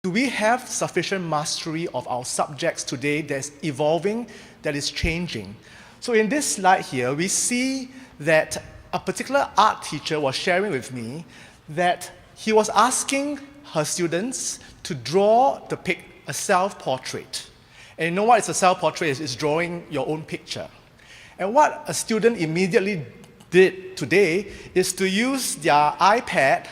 Do we have sufficient mastery of our subjects today that's evolving, that is changing? So in this slide here, we see that a particular art teacher was sharing with me that he was asking her students to draw a self-portrait. And you know what a self-portrait? It's drawing your own picture. And what a student immediately did today is to use their iPad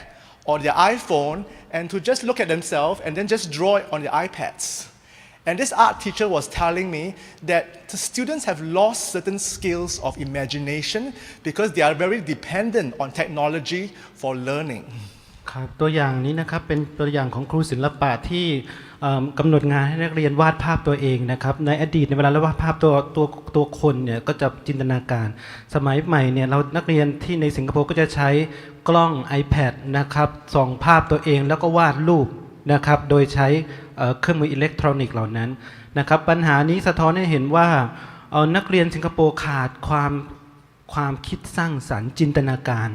or their iPhone and to just look at themselves and then just draw it on their iPads. And this art teacher was telling me that the students have lost certain skills of imagination because they are very dependent on technology for learning. ครับตัวอย่างนี้นะครับเป็นตัวอย่างของครูศิลปะที่กำหนดงานให้นักเรียนวาดภาพตัวเองนะครับในอดีตในเวลาเราวาดภาพตัวคนเนี่ยก็จะจินตนาการสมัยใหม่เนี่ยเรานักเรียนที่ในสิงคโปร์ก็จะใช้กล้อง iPad นะครับส่องภาพตัวเองแล้วก็วาดรูปนะครับโดยใช้เครื่องมืออิเล็กทรอนิกส์เหล่านั้นนะครับปัญหานี้สะท้อนให้เห็นว่านักเรียนสิงคโปร์ขาดความคิดสร้างสรรค์จินตนาการ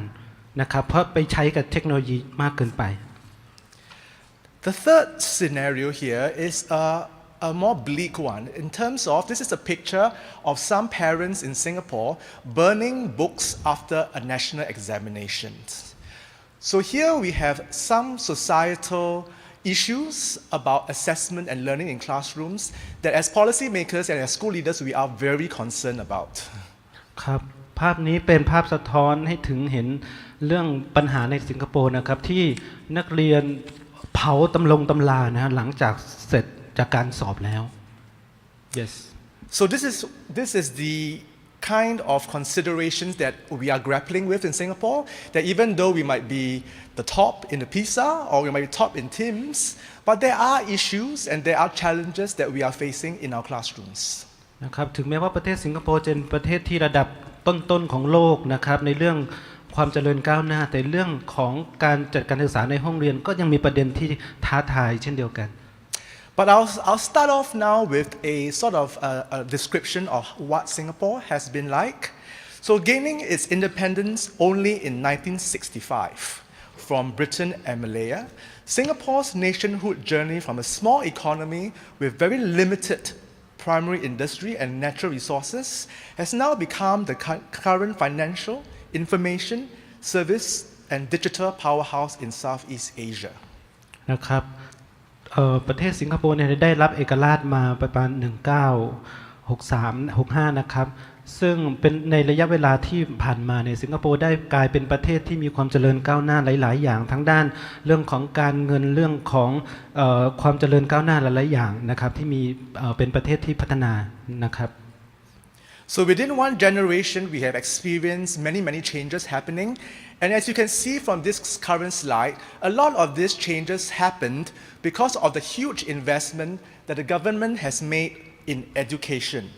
นะครับเพราะไปใช้กับเทคโนโลยีมากเกินไป The third scenario here is a more bleak one in terms of this is a picture of some parents in Singapore burning books after a national examination. So here we have some societal issues about assessment and learning in classrooms that as policymakers and as school leaders we are very concerned about. ครับภาพนี้เป็นภาพสะท้อนให้ถึงเห็นเรื่องปัญหาในสิงคโปร์นะครับที่นักเรียนเผาตำรานะหลังจากเสร็จจากการสอบแล้ว Yes. So this is the kind of considerations that we are grappling with in Singapore, that even though we might be the top in the PISA or we might be top in TIMSS, but there are issues and there are challenges that we are facing in our classrooms. นะครับถึงแม้ว่าประเทศสิงคโปร์จะเป็นประเทศที่ระดับต้นๆของโลกนะครับในเรื่องความเจริญก้าวหน้าแต่เรื่องของการจัดการศึกษาในห้องเรียนก็ยังมีประเด็นที่ท้าทายเช่นเดียวกัน But I'll start off now with a sort of a description of what Singapore has been like. So gaining its independence only in 1965 from Britain and Malaya, Singapore's nationhood journey from a small economy with very limited primary industry and natural resources has now become the current financial, information, service and digital powerhouse in Southeast Asia. นะครับประเทศสิงคโปร์เนี่ยได้รับเอกราชมาประมาณ1963-65นะครับซึ่งเป็นในระยะเวลาที่ผ่านมาเนี่ยสิงคโปร์ได้กลายเป็นประเทศที่มีความเจริญก้าวหน้าหลายๆอย่างทั้งด้านเรื่องของการเงินเรื่องของความเจริญก้าวหน้าหลายๆอย่างนะครับที่มีเป็นประเทศที่พัฒนานะครับ So within one generation, we have experienced many changes happening. And as you can see from this current slide, a lot of these changes happened because of the huge investment that the government has made in education.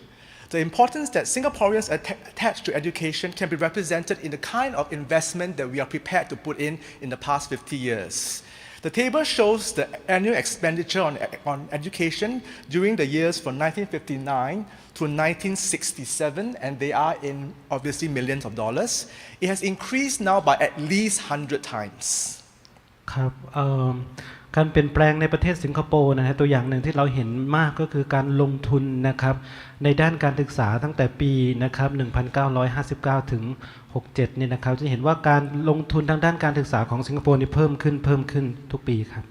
The importance that Singaporeans attach to education can be represented in the kind of investment that we are prepared to put in the past 50 years. The table shows the annual expenditure on education during the years from 1959 to 1967, and they are in obviously millions of dollars. It has increased now by at least 100 times. ครับการเปลี่ยนแปลงในประเทศสิงคโปร์นะฮะตัวอย่างหนึ่งที่เราเห็นมากก็คือการลงทุนนะครับในด้านการศึกษาตั้งแต่ปีนะครับ1959ถึง67เนี่ยนะครับจะเห็นว่าการลงทุนทางด้านการศึกษาของสิงคโปร์นี่เพิ่มขึ้นทุกปีครับ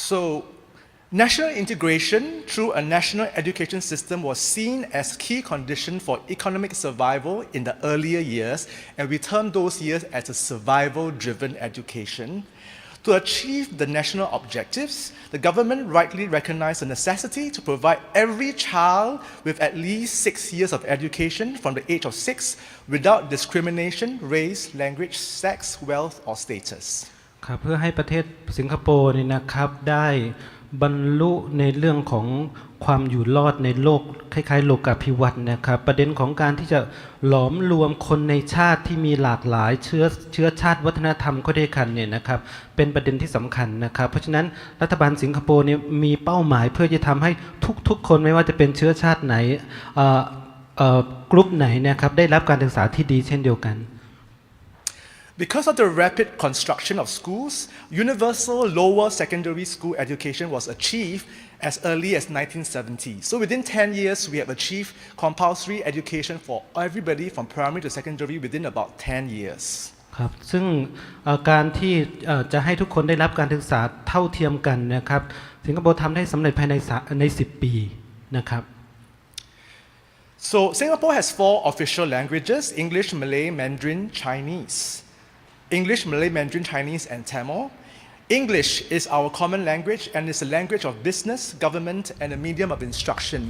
So national integration through a national education system was seen as key condition for economic survival in the earlier years, and we term those years as a survival-driven education. To achieve the national objectives, the government rightly recognized the necessity to provide every child with at least 6 years of education from the age of 6 without discrimination, race, language, sex, wealth, or status. ครับเพื่อให้ประเทศสิงคโปร์นี่นะครับได้บรรลุในเรื่องของความอยู่รอดในโลกคล้ายๆโลกาภิวัตน์นะครับประเด็นของการที่จะหลอมรวมคนในชาติที่มีหลากหลายเชื้อชาติวัฒนธรรมก็ได้กันเนี่ยนะครับเป็นประเด็นที่สำคัญนะครับเพราะฉะนั้นรัฐบาลสิงคโปร์เนี่ยมีเป้าหมายเพื่อจะทำให้ทุกคนไม่ว่าจะเป็นเชื้อชาติไหนกลุ่มไหนนะครับได้รับการศึกษาที่ดีเช่นเดียวกัน Because of the rapid construction of schools, universal lower secondary school education was achieved as early as 1970. So within 10 years, we have achieved compulsory education for everybody from primary to secondary within about 10 years. ครับซึ่งการที่จะให้ทุกคนได้รับการศึกษาเท่าเทียมกันนะครับสิงคโปร์ทำได้สำเร็จภายใน10 ปีนะครับ So Singapore has 4 official languages: English, Malay, Mandarin, Chinese. English, Malay, Mandarin, Chinese, and Tamil. English is our common language and is a language of business, government, and a medium of instruction.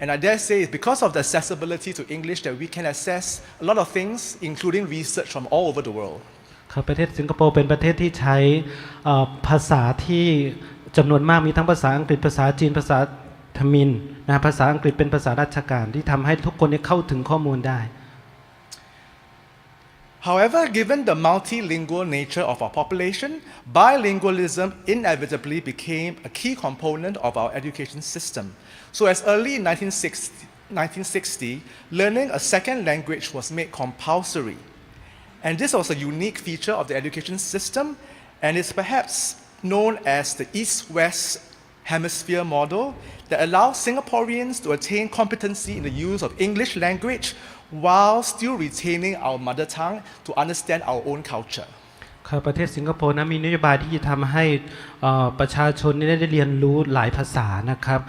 And I dare say it's because of the accessibility to English that we can access a lot of things, including research from all over the world. ครับประเทศสิงคโปร์เป็นประเทศที่ใช้ภาษาที่จำนวนมากมีทั้งภาษาอังกฤษภาษาจีนภาษาทมิฬนะภาษาอังกฤษเป็นภาษาราชการที่ทำให้ทุกคนได้เข้าถึงข้อมูลได้ However, given the multilingual nature of our population, bilingualism inevitably became a key component of our education system. So as early in 1960, learning a second language was made compulsory. And this was a unique feature of the education system, and is perhaps known as the East-West Hemisphere model that allows Singaporeans to attain competency in the use of English language while still retaining our mother tongue to understand our own culture. ครับประเทศสิงคโปร์นะมีนโยบายที่จะทำให้ประชาชนได้เรียนรู้หลายภาษานะครับ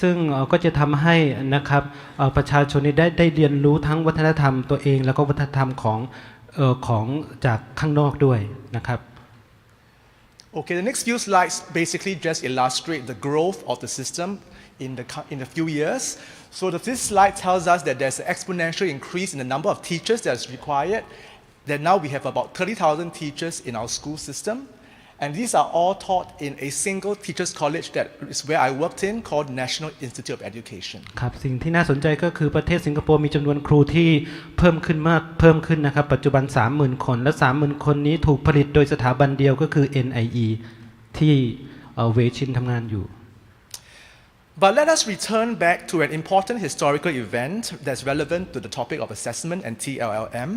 ซึ่งก็จะทำให้นะครับประชาชนได้เรียนรู้ทั้งวัฒนธรรมตัวเองแล้วก็วัฒนธรรมของจากข้างนอกด้วยนะครับ Okay, the next few slides basically just illustrate the growth of the system in a few years. So this slide tells us that there's an exponential increase in the number of teachers that's required, that now we have about 30,000 teachers in our school system. And these are all taught in a single teachers college that is where I worked in, called National Institute of Education. ครับสิ่งที่น่าสนใจก็คือประเทศสิงคโปร์มีจำนวนครูที่เพิ่มขึ้นนะครับปัจจุบัน 30,000 คนและ 30,000 คนนี้ถูกผลิตโดยสถาบันเดียวก็คือ NIE ที่เวชินทำงานอยู่ But let us return back to an important historical event that's relevant to the topic of assessment and TLLM.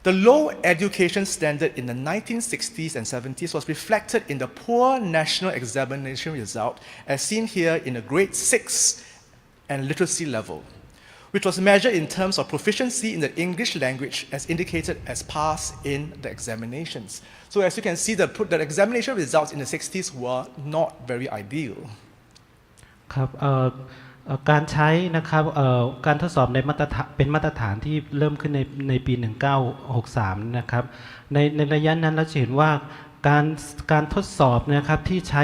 The low education standard in the 1960s and 70s was reflected in the poor national examination result, as seen here in the grade 6 and literacy level, which was measured in terms of proficiency in the English language as indicated as pass in the examinations. So as you can see, the examination results in the 60s were not very ideal. ครับการใช้นะครับการทดสอบเป็นมาตรฐานที่เริ่มขึ้นในปี 1963 นะครับในระยะนั้นเราจะเห็นว่าการทดสอบนะครับที่ใช้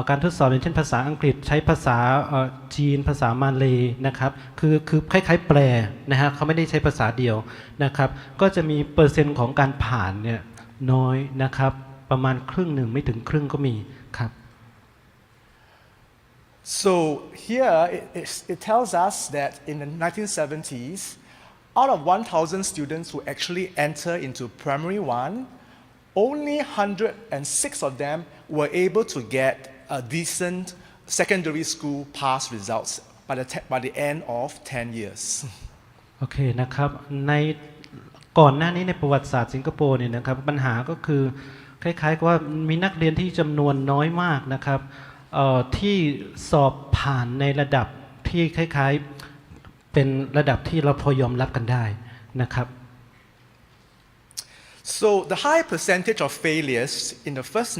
การทดสอบอย่างเช่นภาษาอังกฤษใช้ภาษาจีนภาษามาเลย์นะครับคือคล้ายๆแปลนะฮะเขาไม่ได้ใช้ภาษาเดียวนะครับก็จะมีเปอร์เซ็นต์ของการผ่านเนี่ยน้อยนะครับประมาณครึ่งหนึ่งไม่ถึงครึ่งก็มีครับ So here it tells us that in the 1970s, out of 1,000 students who actually enter into primary 1, only 106 of them were able to get a decent secondary school pass results by the end of 10 years. โอเคนะครับในก่อนหน้านี้ในประวัติศาสตร์สิงคโปร์เนี่ยนะครับปัญหาก็คือคล้ายๆกับว่ามีนักเรียนที่จำนวนน้อยมากนะครับที่สอบผ่านในระดับที่คล้ายๆเป็นระดับที่เราพอยอมรับกันได้นะครับ So the high percentage of failures in the first